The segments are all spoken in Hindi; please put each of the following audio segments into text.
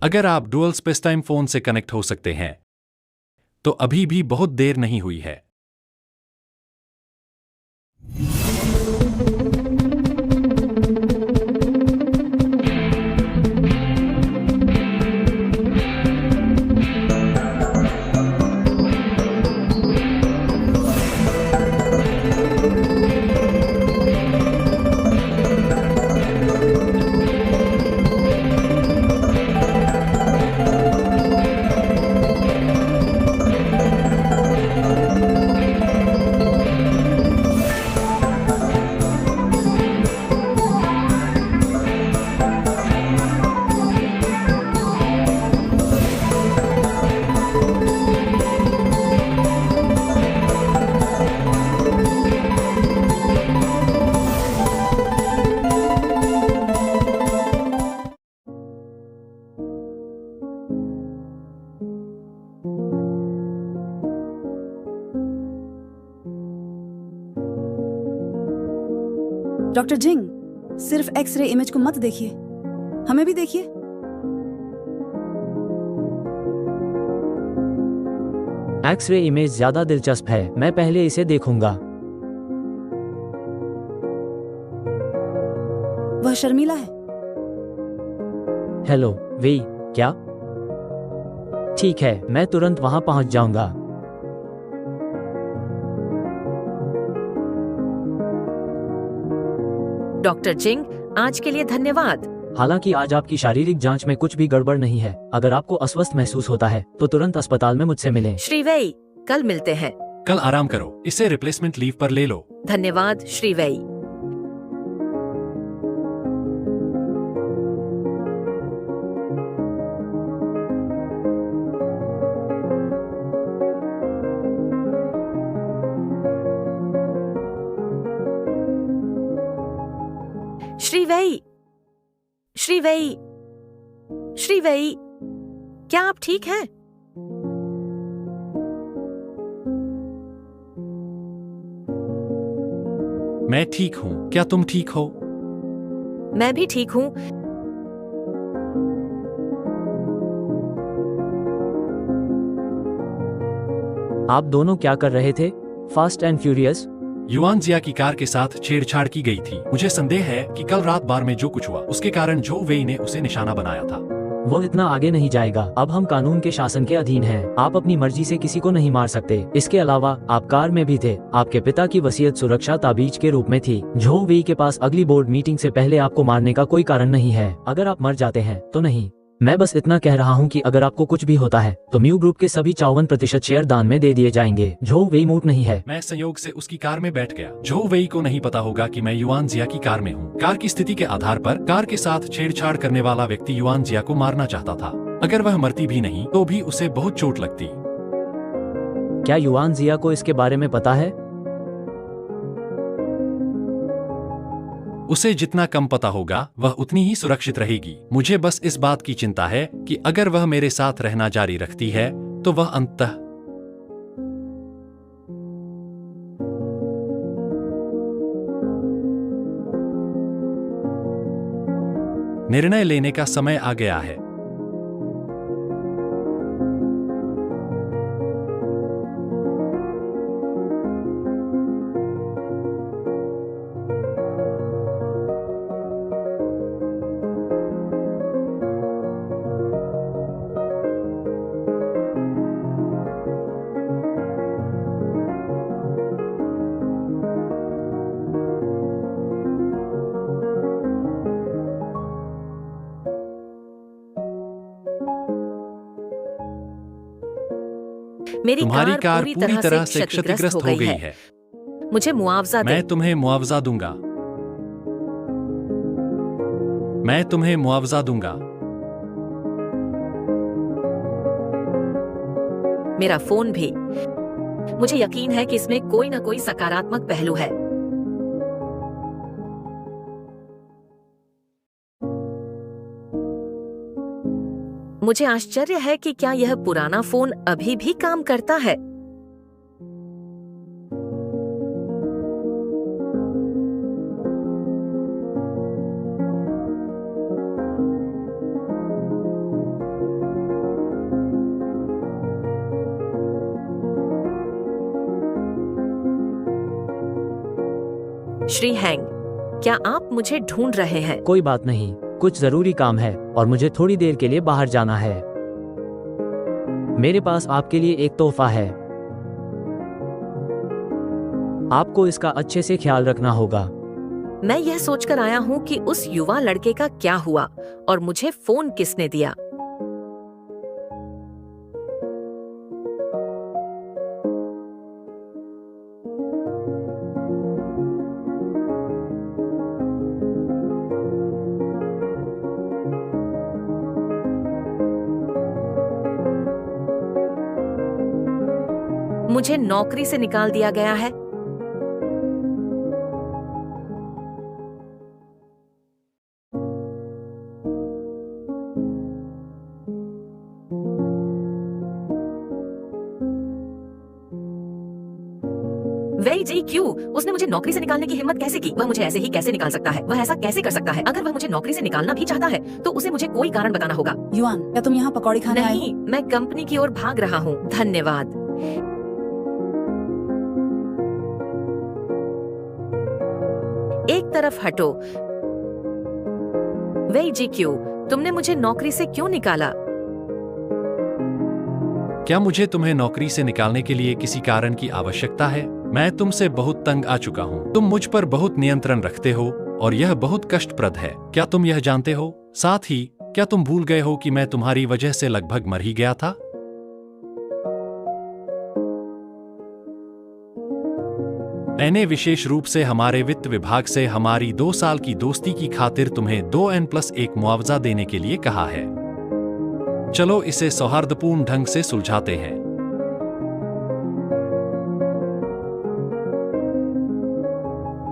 अगर आप डुअल स्पेसटाइम फोन से कनेक्ट हो सकते हैं तो अभी भी बहुत देर नहीं हुई है। डॉक्टर जिंग, सिर्फ एक्सरे इमेज को मत देखिए, हमें भी देखिए। एक्सरे इमेज ज्यादा दिलचस्प है, मैं पहले इसे देखूंगा। वह शर्मिला है। हेलो वे, क्या? ठीक है, मैं तुरंत वहां पहुंच जाऊंगा। डॉक्टर जिंग, आज के लिए धन्यवाद। हालांकि आज आपकी शारीरिक जांच में कुछ भी गड़बड़ नहीं है। अगर आपको अस्वस्थ महसूस होता है तो तुरंत अस्पताल में मुझसे मिलें। श्री वेई, कल मिलते हैं। कल आराम करो, इसे रिप्लेसमेंट लीव पर ले लो। धन्यवाद श्री वेई। श्री वेई, श्री वेई, श्री वेई, क्या आप ठीक हैं? मैं ठीक हूँ, क्या तुम ठीक हो? मैं भी ठीक हूँ। आप दोनों क्या कर रहे थे? Fast and furious? युआन जिया की कार के साथ छेड़छाड़ की गई थी। मुझे संदेह है कि कल रात बार में जो कुछ हुआ उसके कारण झो वेई ने उसे निशाना बनाया था। वो इतना आगे नहीं जाएगा। अब हम कानून के शासन के अधीन हैं। आप अपनी मर्जी से किसी को नहीं मार सकते। इसके अलावा आप कार में भी थे। आपके पिता की वसीयत सुरक्षा ताबीज के रूप में थी। झो वेई के पास अगली बोर्ड मीटिंग से पहले आपको मारने का कोई कारण नहीं है। अगर आप मर जाते हैं तो नहीं। मैं बस इतना कह रहा हूँ कि अगर आपको कुछ भी होता है तो म्यू ग्रुप के सभी 54% शेयर दान में दे दिए जाएंगे। झो वेई मूट नहीं है। मैं संयोग से उसकी कार में बैठ गया। झो वेई को नहीं पता होगा कि मैं युआन जिया की कार में हूँ। कार की स्थिति के आधार पर कार के साथ छेड़छाड़ करने वाला व्यक्ति युआन जिया को मारना चाहता था। अगर वह मरती भी नहीं तो भी उसे बहुत चोट लगती। क्या युआन जिया को इसके बारे में पता है? उसे जितना कम पता होगा वह उतनी ही सुरक्षित रहेगी। मुझे बस इस बात की चिंता है कि अगर वह मेरे साथ रहना जारी रखती है तो वह अंततः निर्णय लेने का समय आ गया है। मेरी तुम्हारी कार पूरी तरह से क्षतिग्रस्त हो गई है। मुझे मुआवजा दे। मैं तुम्हें मुआवजा दूंगा। मैं तुम्हें मुआवजा दूंगा। मेरा फोन भी। मुझे यकीन है कि इसमें कोई ना कोई सकारात्मक पहलू है। मुझे आश्चर्य है कि क्या यह पुराना फोन अभी भी काम करता है। श्री हैंग, क्या आप मुझे ढूंढ रहे हैं? कोई बात नहीं, कुछ जरूरी काम है और मुझे थोड़ी देर के लिए बाहर जाना है। मेरे पास आपके लिए एक तोहफा है। आपको इसका अच्छे से ख्याल रखना होगा। मैं यह सोचकर आया हूँ कि उस युवा लड़के का क्या हुआ और मुझे फोन किसने दिया। मुझे नौकरी से निकाल दिया गया है। वेई जी क्यों? उसने मुझे नौकरी से निकालने की हिम्मत कैसे की? वह मुझे ऐसे ही कैसे निकाल सकता है? वह ऐसा कैसे कर सकता है? अगर वह मुझे नौकरी से निकालना भी चाहता है तो उसे मुझे कोई कारण बताना होगा। युआन, क्या तुम यहाँ पकौड़ी खाने आए हो? नहीं, मैं कंपनी की ओर भाग रहा हूँ। धन्यवाद। एक तरफ हटो। वेई जी क्यों? तुमने मुझे नौकरी से क्यों निकाला? क्या मुझे तुम्हें नौकरी से निकालने के लिए किसी कारण की आवश्यकता है? मैं तुमसे बहुत तंग आ चुका हूँ। तुम मुझ पर बहुत नियंत्रण रखते हो और यह बहुत कष्टप्रद है। क्या तुम यह जानते हो? साथ ही क्या तुम भूल गए हो कि मैं तुम्हारी वजह से लगभग मर ही गया था? मैंने विशेष रूप से हमारे वित्त विभाग से हमारी 2 साल की दोस्ती की खातिर तुम्हें 2N+1 मुआवजा देने के लिए कहा है। चलो इसे सौहार्दपूर्ण ढंग से सुलझाते हैं।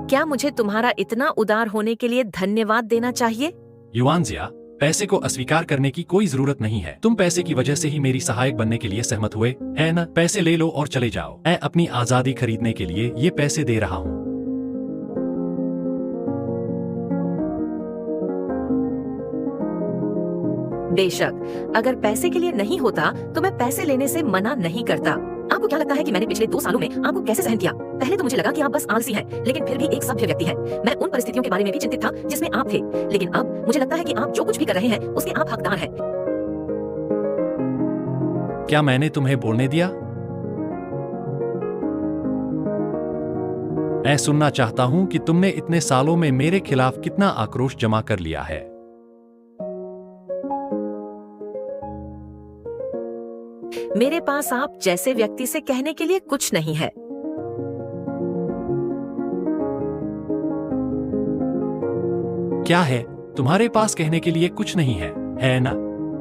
क्या मुझे तुम्हारा इतना उदार होने के लिए धन्यवाद देना चाहिए? युआनजिया, पैसे को अस्वीकार करने की कोई जरूरत नहीं है। तुम पैसे की वजह से ही मेरी सहायक बनने के लिए सहमत हुए, है न? पैसे ले लो और चले जाओ। मैं अपनी आजादी खरीदने के लिए ये पैसे दे रहा हूँ। बेशक, अगर पैसे के लिए नहीं होता तो मैं पैसे लेने से मना नहीं करता। आपको क्या लगता है कि मैंने पिछले 2 सालों में आपको कैसे सहन किया? पहले तो मुझे लगा कि आप बस आलसी हैं, लेकिन फिर भी एक सभ्य व्यक्ति हैं। मैं उन परिस्थितियों के बारे में भी चिंतित था जिसमें आप थे, लेकिन अब मुझे लगता है कि आप जो कुछ भी कर रहे हैं उसके आप हकदार हैं। क्या मैंने तुम्हें बोलने दिया? मैं सुनना चाहता हूँ कि तुमने इतने सालों में मेरे खिलाफ कितना आक्रोश जमा कर लिया है। मेरे पास आप जैसे व्यक्ति से कहने के लिए कुछ नहीं है। क्या है? तुम्हारे पास कहने के लिए कुछ नहीं है ना?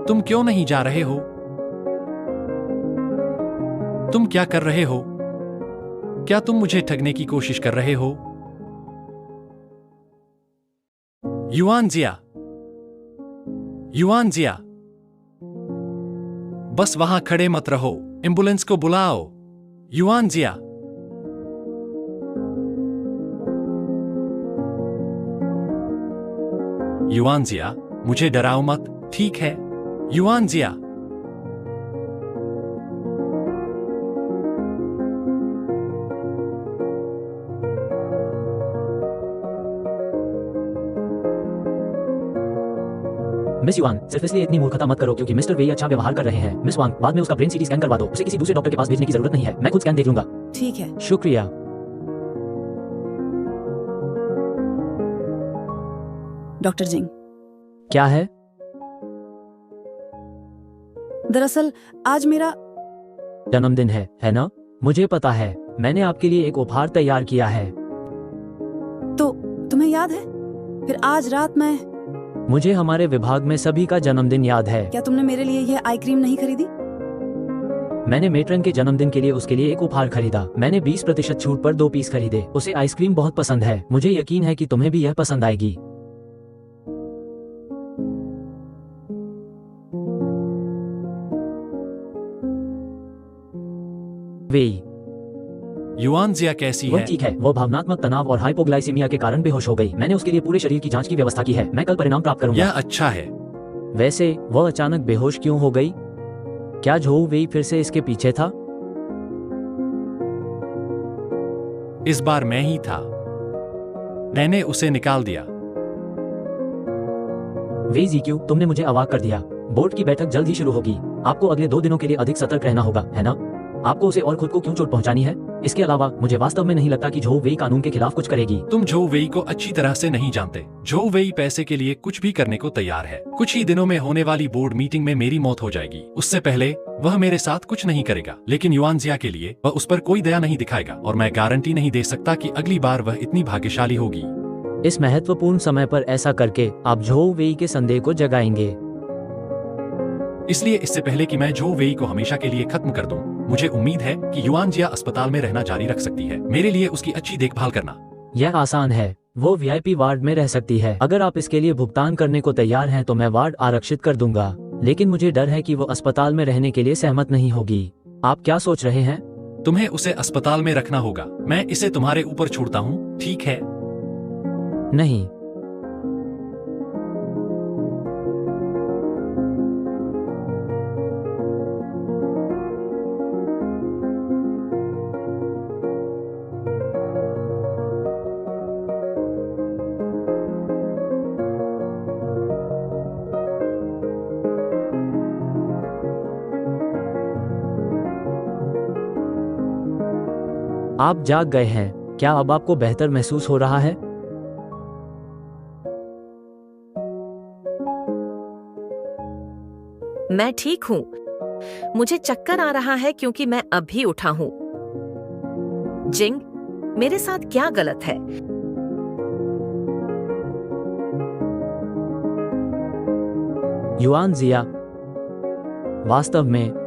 तुम क्यों नहीं जा रहे हो? तुम क्या कर रहे हो? क्या तुम मुझे ठगने की कोशिश कर रहे हो? युआनजिया, युआनजिया, बस वहां खड़े मत रहो। एम्बुलेंस को बुलाओ। युआनजिया, युआनजिया, मुझे डराओ मत, ठीक है? युआनजिया, मिस युआन, सिर्फ इसलिए इतनी मूर्खता मत करो क्योंकि मिस्टर वेई अच्छा व्यवहार कर रहे हैं। मिस वांग, बाद में उसका ब्रेन सीटी स्कैन करवा दो। उसे किसी दूसरे डॉक्टर के पास भेजने की जरूरत नहीं है। मैं खुद स्कैन देख लूंगा। ठीक है। शुक्रिया। डॉक्टर जिंग, क्या है? दरअसल आज मेरा जन्मदिन है ना? मुझे पता है। मैंने आपके लिए एक उपहार तैयार किया है। तो तुम्हें याद है? फिर आज रात मुझे हमारे विभाग में सभी का जन्मदिन याद है। क्या तुमने मेरे लिए यह आई क्रीम नहीं खरीदी? मैंने मेट्रन के जन्मदिन के लिए उसके लिए एक उपहार खरीदा। मैंने 20% छूट पर 2 पीस खरीदे। उसे आइसक्रीम बहुत पसंद है। मुझे यकीन है कि तुम्हें भी यह पसंद आएगी। वेई, युआनजिया कैसी वो है? ठीक है। वो भावनात्मक तनाव और हाइपोग्लाइसीमिया के कारण बेहोश हो गई। मैंने उसके लिए पूरे शरीर की जांच की व्यवस्था की है। मैं कल परिणाम प्राप्त करूंगा। यह अच्छा है। वैसे वो अचानक बेहोश क्यों हो गई? क्या झोउ वेई फिर से इसके पीछे था? इस बार मैं ही था। मैंने उसे निकाल दिया। वे जीक्यू, तुमने मुझे अवाक कर दिया। बोर्ड की बैठक जल्द ही शुरू होगी। आपको अगले 2 दिनों के लिए अधिक सतर्क रहना होगा, है ना? आपको उसे और खुद को क्यों चोट पहुंचानी है? इसके अलावा मुझे वास्तव में नहीं लगता कि झोउ वेई कानून के खिलाफ कुछ करेगी। तुम झोउ वेई को अच्छी तरह से नहीं जानते। झोउ वेई पैसे के लिए कुछ भी करने को तैयार है। कुछ ही दिनों में होने वाली बोर्ड मीटिंग में मेरी मौत हो जाएगी। उससे पहले वह मेरे साथ कुछ नहीं करेगा, लेकिन युआनजिया के लिए वह उस पर कोई दया नहीं दिखाएगा, और मैं गारंटी नहीं दे सकता कि अगली बार वह इतनी भाग्यशाली होगी। इस महत्वपूर्ण समय पर ऐसा करके आप झोउ वेई के संदेह को जगाएंगे। इसलिए इससे पहले कि मैं झोउ वेई को हमेशा के लिए खत्म कर दूं, मुझे उम्मीद है कि युआनजिया अस्पताल में रहना जारी रख सकती है। मेरे लिए उसकी अच्छी देखभाल करना। यह आसान है। वो वीआईपी वार्ड में रह सकती है। अगर आप इसके लिए भुगतान करने को तैयार हैं तो मैं वार्ड आरक्षित कर दूंगा, लेकिन मुझे डर है कि वो अस्पताल में रहने के लिए सहमत नहीं होगी। आप क्या सोच रहे हैं? तुम्हें उसे अस्पताल में रखना होगा। मैं इसे तुम्हारे ऊपर छोड़ता हूँ, ठीक है? नहीं। आप जाग गए हैं। क्या अब आपको बेहतर महसूस हो रहा है? मैं ठीक हूँ। मुझे चक्कर आ रहा है क्योंकि मैं अभी उठा हूँ। जिंग, मेरे साथ क्या गलत है? युआनजिया, वास्तव में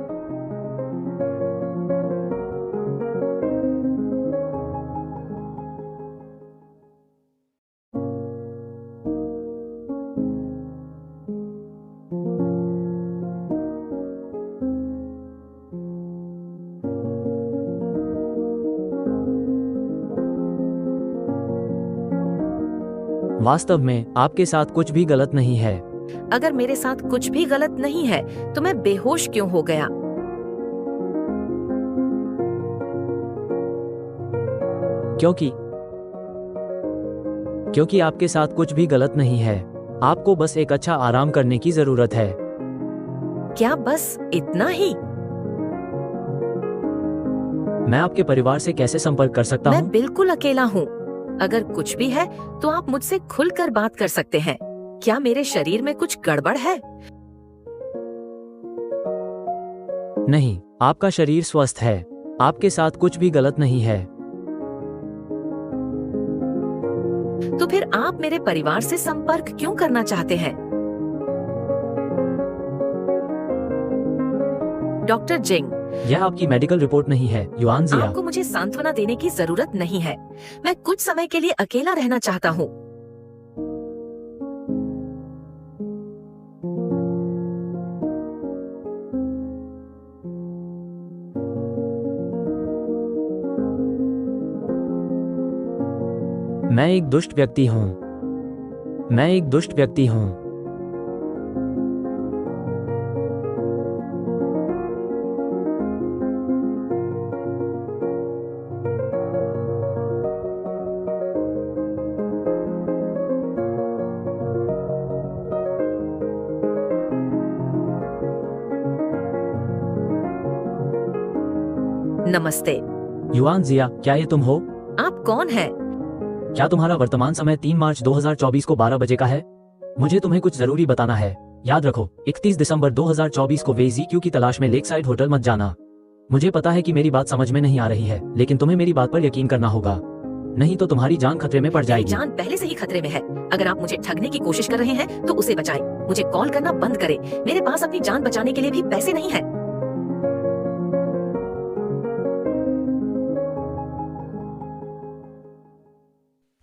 वास्तव में आपके साथ कुछ भी गलत नहीं है। अगर मेरे साथ कुछ भी गलत नहीं है तो मैं बेहोश क्यों हो गया? क्योंकि आपके साथ कुछ भी गलत नहीं है। आपको बस एक अच्छा आराम करने की जरूरत है। क्या बस इतना ही? मैं आपके परिवार से कैसे संपर्क कर सकता मैं हूँ? बिल्कुल अकेला हूँ। अगर कुछ भी है तो आप मुझसे खुलकर बात कर सकते हैं। क्या मेरे शरीर में कुछ गड़बड़ है? नहीं, आपका शरीर स्वस्थ है। आपके साथ कुछ भी गलत नहीं है। तो फिर आप मेरे परिवार से संपर्क क्यों करना चाहते हैं? डॉक्टर जिंग, यह आपकी मेडिकल रिपोर्ट नहीं है, युआनजिया। आपको मुझे सांत्वना देने की जरूरत नहीं है। मैं कुछ समय के लिए अकेला रहना चाहता हूँ। मैं एक दुष्ट व्यक्ति हूँ। नमस्ते। युआनजिया, क्या ये तुम हो? आप कौन हैं? क्या तुम्हारा वर्तमान समय 3 मार्च 2024 को 12 बजे का है? मुझे तुम्हें कुछ जरूरी बताना है। याद रखो, 31 दिसंबर 2024 को वे जीक्यू की तलाश में लेकसाइड होटल मत जाना। मुझे पता है कि मेरी बात समझ में नहीं आ रही है, लेकिन तुम्हें मेरी बात पर यकीन करना होगा, नहीं तो तुम्हारी जान खतरे में पड़ मेरी जाएगी। जान पहले से ही खतरे में है। अगर आप मुझे ठगने की कोशिश कर रहे हैं तो उसे बचाएं। मुझे कॉल करना बंद करें। मेरे पास अपनी जान बचाने के लिए भी पैसे नहीं है।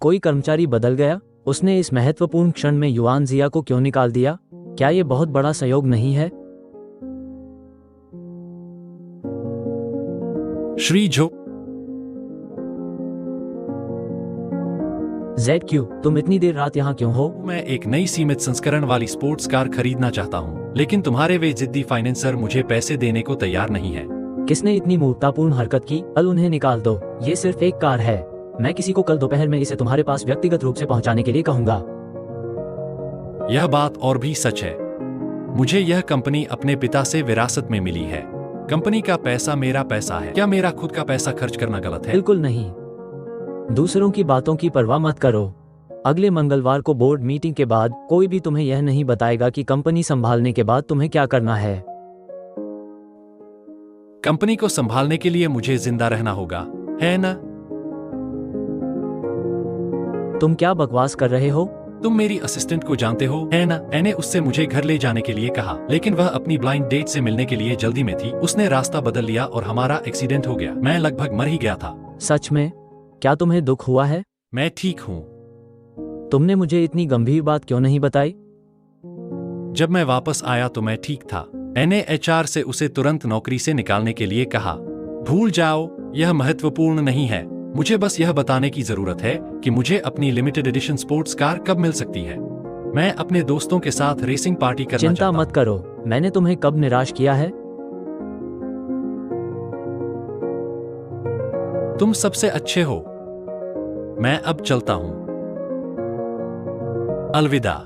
कोई कर्मचारी बदल गया? उसने इस महत्वपूर्ण क्षण में युआनजिया को क्यों निकाल दिया? क्या ये बहुत बड़ा संयोग नहीं है? श्री झो, ZQ, तुम इतनी देर रात यहाँ क्यों हो? मैं एक नई सीमित संस्करण वाली स्पोर्ट्स कार खरीदना चाहता हूँ, लेकिन तुम्हारे वे जिद्दी फाइनेंसर मुझे पैसे देने को तैयार नहीं है। किसने इतनी मूर्खतापूर्ण हरकत की? कल उन्हें निकाल दो। ये सिर्फ एक कार है। मैं किसी को कल दोपहर में इसे तुम्हारे पास व्यक्तिगत रूप से पहुंचाने के लिए कहूंगा। यह बात और भी सच है। मुझे यह कंपनी अपने पिता से विरासत में मिली है। कंपनी का पैसा मेरा पैसा है। क्या मेरा खुद का पैसा खर्च करना गलत है? बिल्कुल नहीं। दूसरों की बातों की परवाह मत करो। अगले मंगलवार को बोर्ड मीटिंग के बाद कोई भी तुम्हें यह नहीं बताएगा कि कंपनी संभालने के बाद तुम्हें क्या करना है। कंपनी को संभालने के लिए मुझे जिंदा रहना होगा, है ना? तुम क्या बकवास कर रहे हो? तुम मेरी असिस्टेंट को जानते हो, है ना? मैंने उससे मुझे घर ले जाने के लिए कहा, लेकिन वह अपनी ब्लाइंड डेट से मिलने के लिए जल्दी में थी। उसने रास्ता बदल लिया और हमारा एक्सीडेंट हो गया। मैं लगभग मर ही गया था। सच में? क्या तुम्हें दुख हुआ है? मैं ठीक हूँ। तुमने मुझे इतनी गंभीर बात क्यों नहीं बताई? जब मैं वापस आया तो मैं ठीक था। मैंने HR से उसे तुरंत नौकरी से निकालने के लिए कहा। भूल जाओ, यह महत्वपूर्ण नहीं है। मुझे बस यह बताने की जरूरत है कि मुझे अपनी लिमिटेड एडिशन स्पोर्ट्स कार कब मिल सकती है। मैं अपने दोस्तों के साथ रेसिंग पार्टी करना चिंता चाहता मत करो। मैंने तुम्हें कब निराश किया है? तुम सबसे अच्छे हो। मैं अब चलता हूँ। अलविदा।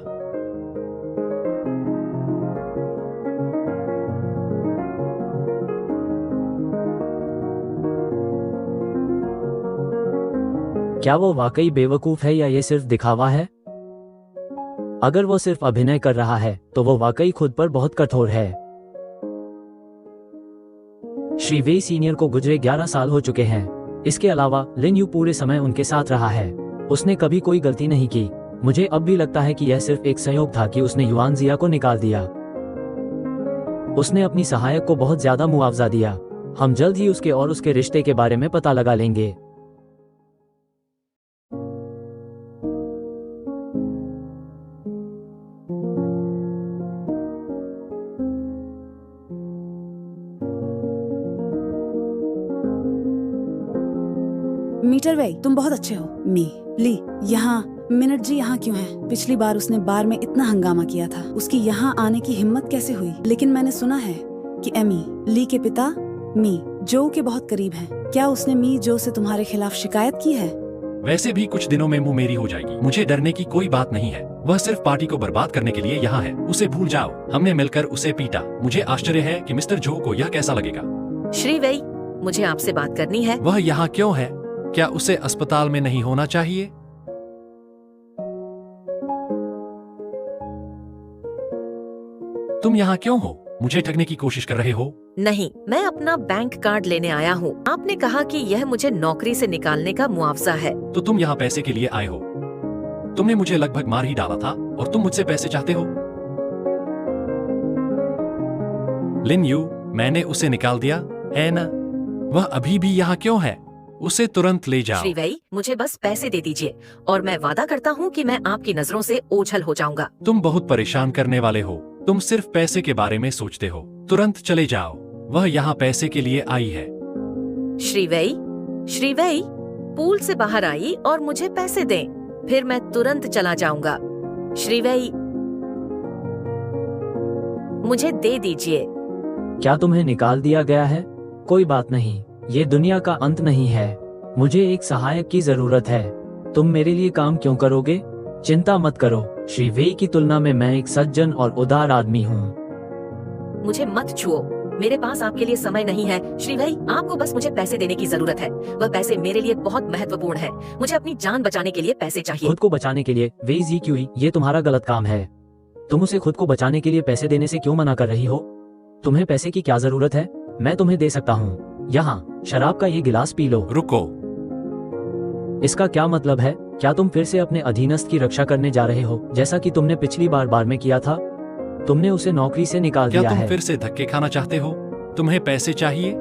क्या वो वाकई बेवकूफ है या ये सिर्फ दिखावा है? अगर वो सिर्फ अभिनय कर रहा है तो वो वाकई खुद पर बहुत कठोर है। श्री वेई सीनियर को गुजरे 11 साल हो चुके हैं। इसके अलावा लिन यू पूरे समय उनके साथ रहा है। उसने कभी कोई गलती नहीं की। मुझे अब भी लगता है कि यह सिर्फ एक संयोग था कि उसने युआन जिया को निकाल दिया। उसने अपनी सहायक को बहुत ज्यादा मुआवजा दिया। हम जल्द ही उसके और उसके रिश्ते के बारे में पता लगा लेंगे। मीटर वेई, तुम बहुत अच्छे हो। मी ली, यहाँ मिनट जी यहाँ क्यों है? पिछली बार उसने बार में इतना हंगामा किया था। उसकी यहाँ आने की हिम्मत कैसे हुई? लेकिन मैंने सुना है कि एमी ली के पिता मी जो के बहुत करीब हैं। क्या उसने मी जो से तुम्हारे खिलाफ शिकायत की है? वैसे भी कुछ दिनों में मुंह मेरी हो जाएगी। मुझे डरने की कोई बात नहीं है। वह सिर्फ पार्टी को बर्बाद करने के लिए यहाँ है। उसे भूल जाओ। हमने मिलकर उसे पीटा। मुझे आश्चर्य है कि मिस्टर जो को यह कैसा लगेगा। श्री वेई, मुझे आपसे बात करनी है। वह यहाँ क्यों है? क्या उसे अस्पताल में नहीं होना चाहिए? तुम यहाँ क्यों हो? मुझे ठगने की कोशिश कर रहे हो? नहीं, मैं अपना बैंक कार्ड लेने आया हूँ। आपने कहा कि यह मुझे नौकरी से निकालने का मुआवजा है। तो तुम यहाँ पैसे के लिए आए हो। तुमने मुझे लगभग मार ही डाला था और तुम मुझसे पैसे चाहते हो। लिन यू, मैंने उसे निकाल दिया, है ना? वह अभी भी यहाँ क्यों है? उसे तुरंत ले जाओ। श्री वेई, मुझे बस पैसे दे दीजिए और मैं वादा करता हूँ कि मैं आपकी नजरों से ओझल हो जाऊंगा। तुम बहुत परेशान करने वाले हो। तुम सिर्फ पैसे के बारे में सोचते हो। तुरंत चले जाओ। वह यहाँ पैसे के लिए आई है। श्री वेई, पूल से बाहर आई और मुझे पैसे दें, फिर मैं तुरंत चला जाऊंगा। श्री वेई, मुझे दे दीजिए। क्या तुम्हें निकाल दिया गया है? कोई बात नहीं, ये दुनिया का अंत नहीं है। मुझे एक सहायक की जरूरत है। तुम मेरे लिए काम क्यों करोगे? चिंता मत करो। श्री वेई की तुलना में मैं एक सज्जन और उदार आदमी हूँ। मुझे मत छुओ। मेरे पास आपके लिए समय नहीं है। श्री वेई, आपको बस मुझे पैसे देने की जरूरत है। वह पैसे मेरे लिए बहुत महत्वपूर्ण है। मुझे अपनी जान बचाने के लिए पैसे चाहिए। खुद को बचाने के लिए? वेई जी क्यों? ये तुम्हारा गलत काम है। तुम उसे खुद को बचाने के लिए पैसे देने से क्यों मना कर रही हो? तुम्हें पैसे की क्या जरूरत है? मैं तुम्हें दे सकता हूँ। यहाँ शराब का ये गिलास पी लो। रुको। इसका क्या मतलब है? क्या तुम फिर से अपने अधीनस्थ की रक्षा करने जा रहे हो, जैसा कि तुमने पिछली बार में किया था? तुमने उसे नौकरी से निकाल दिया है। क्या तुम फिर से धक्के खाना चाहते हो? तुम्हें पैसे चाहिए?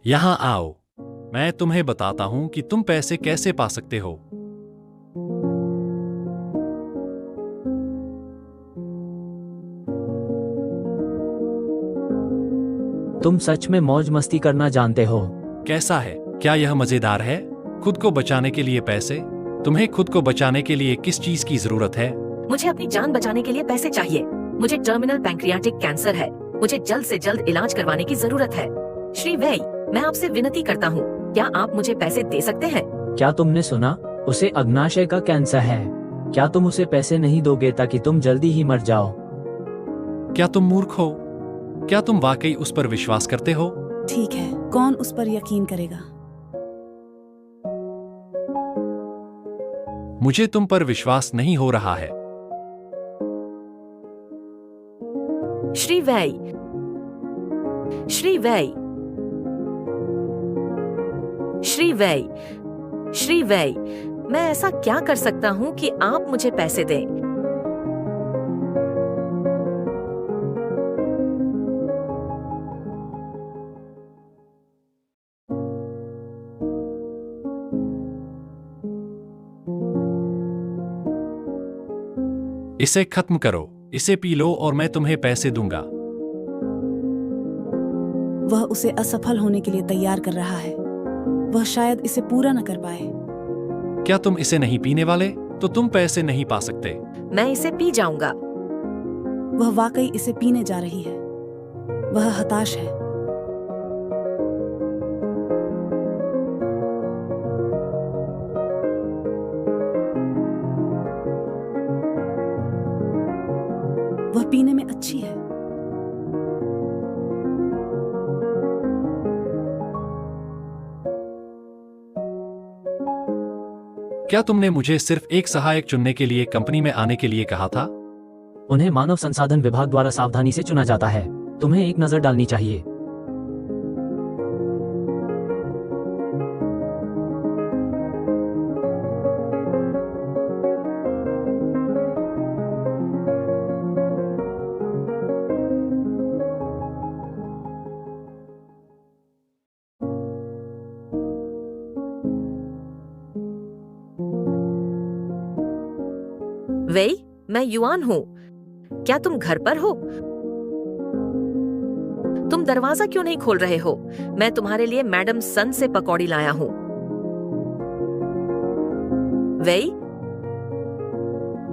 यहाँ आओ। मैं तुम्हें बताता हूँ कि तुम पैसे कैसे पा सकते हो। तुम सच में मौज मस्ती करना जानते हो। कैसा है? क्या यह मजेदार है? खुद को बचाने के लिए पैसे? तुम्हें खुद को बचाने के लिए किस चीज की जरूरत है? मुझे अपनी जान बचाने के लिए पैसे चाहिए। मुझे टर्मिनल पैंक्रियाटिक कैंसर है। मुझे जल्द से जल्द इलाज करवाने की जरूरत है। श्री वेई, मैं आपसे विनती करता हूँ, क्या आप मुझे पैसे दे सकते हैं? क्या तुमने सुना? उसे अग्नाशय का कैंसर है। क्या तुम उसे पैसे नहीं दोगे ताकि तुम जल्दी ही मर जाओ? क्या तुम मूर्ख हो? क्या तुम वाकई उस पर विश्वास करते हो? ठीक है, कौन उस पर यकीन करेगा? मुझे तुम पर विश्वास नहीं हो रहा है। श्री वै, श्री वै, श्री वै, श्री वै, मैं ऐसा क्या कर सकता हूँ कि आप मुझे पैसे दें? इसे खत्म करो, इसे पी लो और मैं तुम्हें पैसे दूंगा। वह उसे असफल होने के लिए तैयार कर रहा है। वह शायद इसे पूरा न कर पाए। क्या तुम इसे नहीं पीने वाले? तो तुम पैसे नहीं पा सकते। मैं इसे पी जाऊंगा। वह वाकई इसे पीने जा रही है। वह हताश है। वह पीने में अच्छी है। क्या तुमने मुझे सिर्फ एक सहायक चुनने के लिए कंपनी में आने के लिए कहा था? उन्हें मानव संसाधन विभाग द्वारा सावधानी से चुना जाता है। तुम्हें एक नजर डालनी चाहिए। वै, मैं युआन हूँ। क्या तुम घर पर हो? तुम दरवाजा क्यों नहीं खोल रहे हो? मैं तुम्हारे लिए मैडम सन से पकौड़ी लाया हूँ। वै,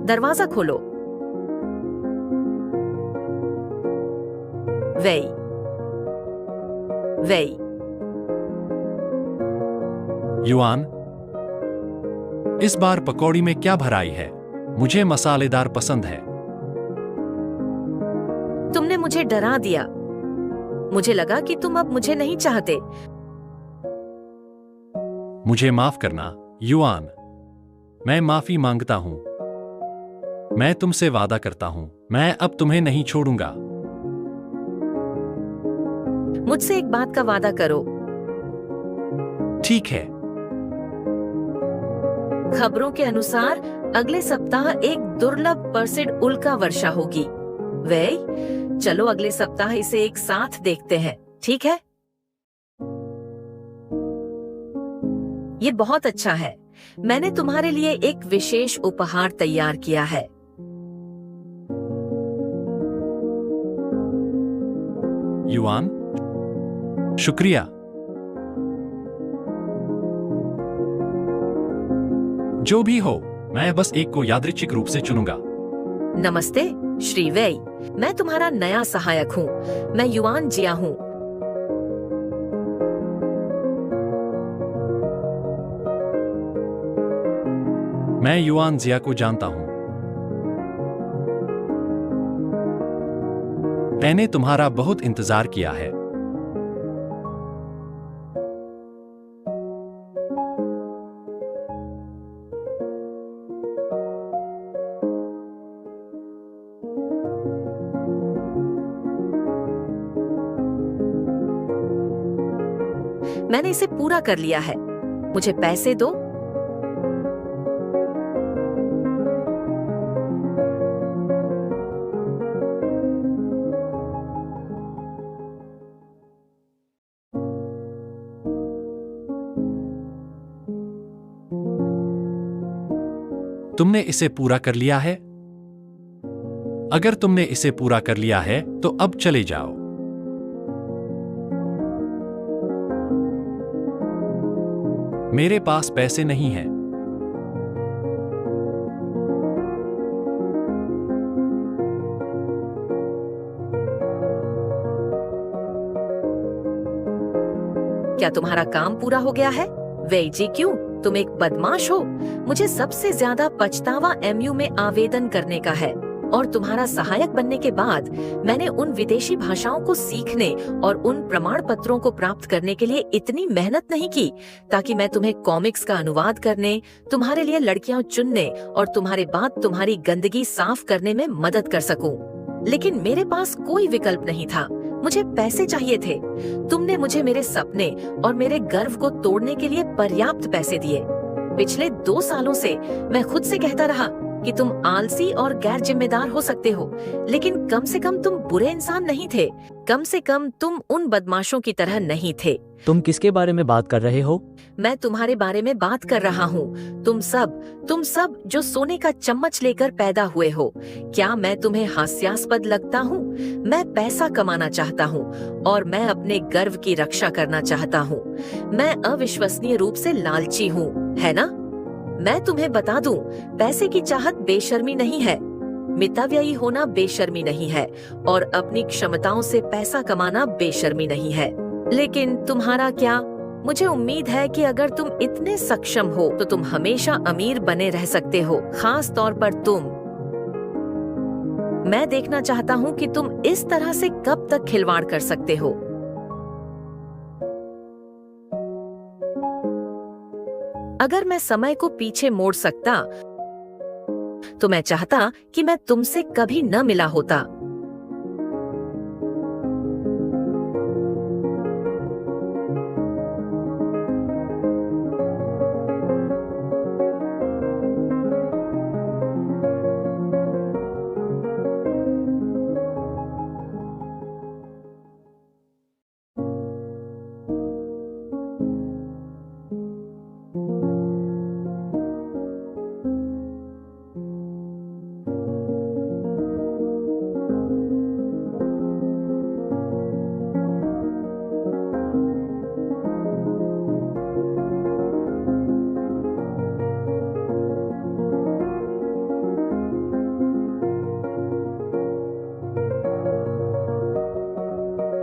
दरवाजा खोलो। वै, वै, युआन, इस बार पकौड़ी में क्या भराई है? मुझे मसालेदार पसंद है। तुमने मुझे डरा दिया। मुझे लगा कि तुम अब मुझे नहीं चाहते। मुझे माफ करना, युआन। मैं माफी मांगता हूं। मैं तुमसे वादा करता हूं, मैं अब तुम्हें नहीं छोड़ूंगा। मुझसे एक बात का वादा करो। ठीक है। खबरों के अनुसार अगले सप्ताह एक दुर्लभ पर्सिड उल्का वर्षा होगी। वै, चलो अगले सप्ताह इसे एक साथ देखते हैं, ठीक है? ये बहुत अच्छा है। मैंने तुम्हारे लिए एक विशेष उपहार तैयार किया है। युआन, शुक्रिया। जो भी हो, मैं बस एक को यादृच्छिक रूप से चुनूंगा। नमस्ते श्री वै, मैं तुम्हारा नया सहायक हूँ। मैं युआन जिया हूँ। मैं युआन जिया को जानता हूं। मैंने तुम्हारा बहुत इंतजार किया है। मैंने इसे पूरा कर लिया है। मुझे पैसे दो। तुमने इसे पूरा कर लिया है? अगर तुमने इसे पूरा कर लिया है तो अब चले जाओ। मेरे पास पैसे नहीं हैं। क्या तुम्हारा काम पूरा हो गया है? वेई जी क्यों? तुम एक बदमाश हो। मुझे सबसे ज्यादा पछतावा MU में आवेदन करने का है और तुम्हारा सहायक बनने के बाद मैंने उन विदेशी भाषाओं को सीखने और उन प्रमाण पत्रों को प्राप्त करने के लिए इतनी मेहनत नहीं की ताकि मैं तुम्हें कॉमिक्स का अनुवाद करने, तुम्हारे लिए लड़कियां चुनने और तुम्हारे बाद तुम्हारी गंदगी साफ करने में मदद कर सकूं। लेकिन मेरे पास कोई विकल्प नहीं था। मुझे पैसे चाहिए थे। तुमने मुझे मेरे सपने और मेरे गर्व को तोड़ने के लिए पर्याप्त पैसे दिए। पिछले 2 सालों से मैं खुद से कहता रहा कि तुम आलसी और गैर जिम्मेदार हो सकते हो, लेकिन कम से कम तुम बुरे इंसान नहीं थे। कम से कम तुम उन बदमाशों की तरह नहीं थे। तुम किसके बारे में बात कर रहे हो? मैं तुम्हारे बारे में बात कर रहा हूँ। तुम सब जो सोने का चम्मच लेकर पैदा हुए हो। क्या मैं तुम्हें हास्यास्पद लगता हूँ? मैं पैसा कमाना चाहता हूँ और मैं अपने गर्व की रक्षा करना चाहता हूँ। मैं अविश्वसनीय रूप से लालची हूँ, है ना? मैं तुम्हें बता दूं, पैसे की चाहत बेशर्मी नहीं है, मितव्ययी होना बेशर्मी नहीं है और अपनी क्षमताओं से पैसा कमाना बेशर्मी नहीं है। लेकिन तुम्हारा क्या? मुझे उम्मीद है कि अगर तुम इतने सक्षम हो तो तुम हमेशा अमीर बने रह सकते हो, खास तौर पर तुम। मैं देखना चाहता हूँ कि तुम इस तरह से कब तक खिलवाड़ कर सकते हो। अगर मैं समय को पीछे मोड़ सकता तो मैं चाहता कि मैं तुमसे कभी न मिला होता।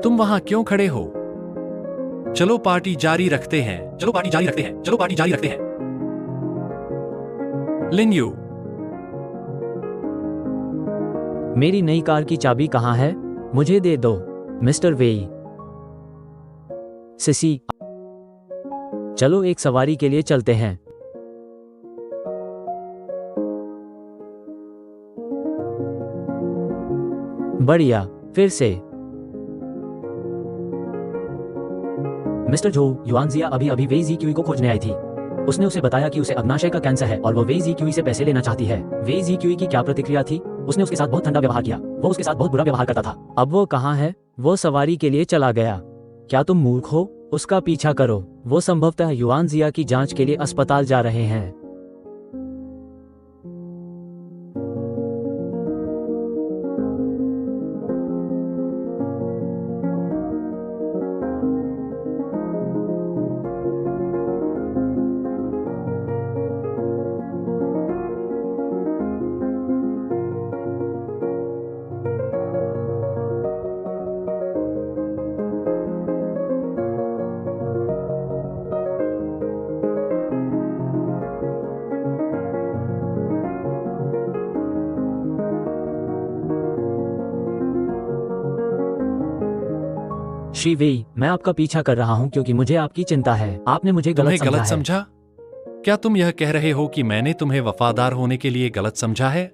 तुम वहां क्यों खड़े हो? चलो पार्टी जारी रखते हैं। चलो पार्टी जारी रखते हैं। चलो पार्टी जारी रखते हैं। लिन यू, मेरी नई कार की चाबी कहाँ है? मुझे दे दो, मिस्टर वेई। सिसी, चलो एक सवारी के लिए चलते हैं। बढ़िया, फिर से। मिस्टर जो, युआनजिया अभी वेई जी क्यूई को खोजने आई थी। उसने उसे बताया कि उसे अग्नाशय का कैंसर है और वो वेई जी क्यूई से पैसे लेना चाहती है। वेई जी क्यूई की क्या प्रतिक्रिया थी? उसने उसके साथ बहुत ठंडा व्यवहार किया। वो उसके साथ बहुत बुरा व्यवहार करता था। अब वो कहाँ है? वो सवारी के लिए चला गया। क्या तुम मूर्ख हो? उसका पीछा करो। वो संभवतः युआनजिया की जांच के लिए अस्पताल जा रहे हैं। श्री वेई, मैं आपका पीछा कर रहा हूं क्योंकि मुझे आपकी चिंता है। आपने मुझे तुम्हें गलत गलत समझा है। समझा? क्या तुम यह कह रहे हो कि मैंने तुम्हें वफादार होने के लिए गलत समझा है?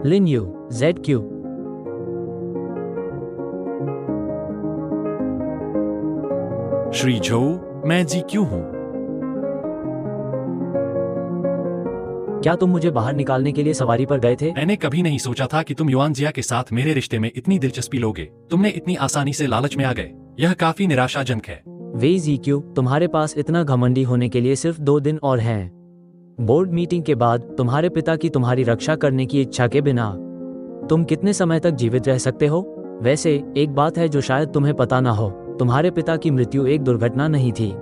लिन यू, ZQ। श्री झो, मैं जी क्यों हूं? क्या तुम मुझे बाहर निकालने के लिए सवारी पर गए थे? मैंने कभी नहीं सोचा था कि तुम युआनजिया के साथ मेरे रिश्ते में इतनी दिलचस्पी लोगे। तुमने इतनी आसानी से लालच में आ गए। यह काफी निराशाजनक है। वेई ZQ, तुम्हारे पास इतना घमंडी होने के लिए सिर्फ 2 दिन और हैं। बोर्ड मीटिंग के बाद तुम्हारे पिता की तुम्हारी रक्षा करने की इच्छा के बिना तुम कितने समय तक जीवित रह सकते हो? वैसे एक बात है जो शायद तुम्हें पता ना हो, तुम्हारे पिता की मृत्यु एक दुर्घटना नहीं थी।